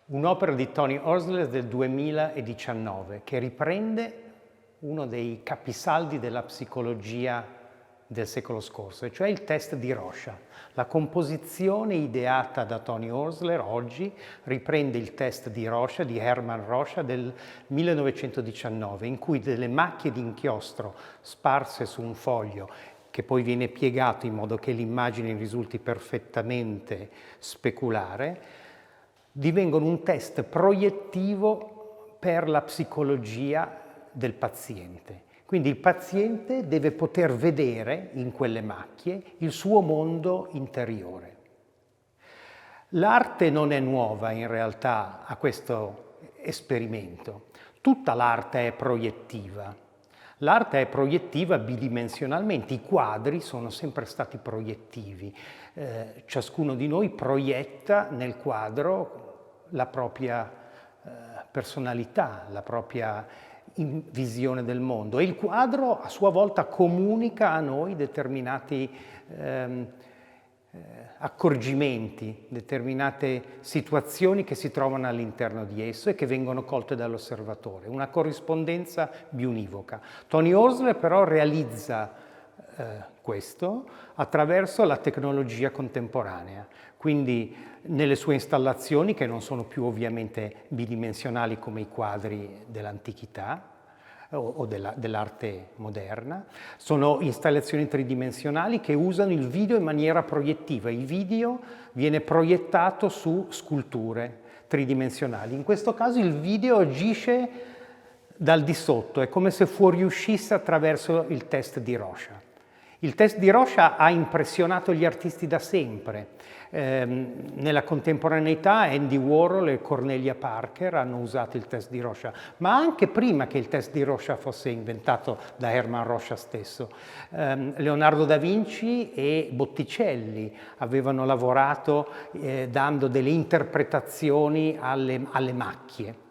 Un'opera di Tony Horsler del 2019 che riprende uno dei capisaldi della psicologia del secolo scorso, e cioè il test di Rorschach. La composizione ideata da Tony Horsler oggi riprende il test di Rorschach, di Hermann Rorschach del 1919, in cui delle macchie di inchiostro sparse su un foglio che poi viene piegato in modo che l'immagine risulti perfettamente speculare, divengono un test proiettivo per la psicologia del paziente. Quindi il paziente deve poter vedere in quelle macchie il suo mondo interiore. L'arte non è nuova in realtà a questo esperimento. Tutta l'arte è proiettiva. L'arte è proiettiva bidimensionalmente, i quadri sono sempre stati proiettivi. Ciascuno di noi proietta nel quadro la propria personalità, la propria visione del mondo, e il quadro a sua volta comunica a noi determinati accorgimenti, determinate situazioni che si trovano all'interno di esso e che vengono colte dall'osservatore, una corrispondenza biunivoca. Tony Horsler però realizza questo attraverso la tecnologia contemporanea, quindi nelle sue installazioni, che non sono più ovviamente bidimensionali come i quadri dell'antichità o dell'arte moderna, sono installazioni tridimensionali che usano il video in maniera proiettiva. Il video viene proiettato su sculture tridimensionali. In questo caso il video agisce dal di sotto, è come se fuoriuscisse attraverso il test di Rorschach. Il test di Rorschach ha impressionato gli artisti da sempre. Nella contemporaneità Andy Warhol e Cornelia Parker hanno usato il test di Rorschach, ma anche prima che il test di Rorschach fosse inventato da Hermann Rorschach stesso. Leonardo da Vinci e Botticelli avevano lavorato dando delle interpretazioni alle macchie.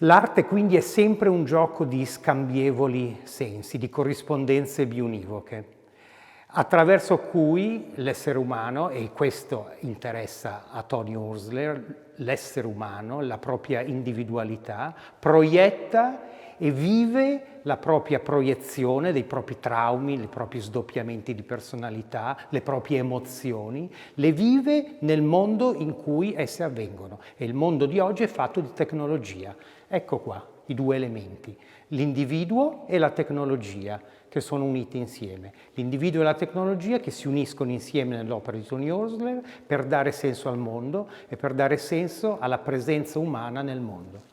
L'arte quindi è sempre un gioco di scambievoli sensi, di corrispondenze biunivoche, attraverso cui l'essere umano, e questo interessa a Tony Horsler, l'essere umano, la propria individualità, proietta e vive la propria proiezione dei propri traumi, i propri sdoppiamenti di personalità, le proprie emozioni, le vive nel mondo in cui esse avvengono. E il mondo di oggi è fatto di tecnologia. Ecco qua i due elementi, l'individuo e la tecnologia, che sono uniti insieme. L'individuo e la tecnologia che si uniscono insieme nell'opera di Tony Horsler per dare senso al mondo e per dare senso alla presenza umana nel mondo.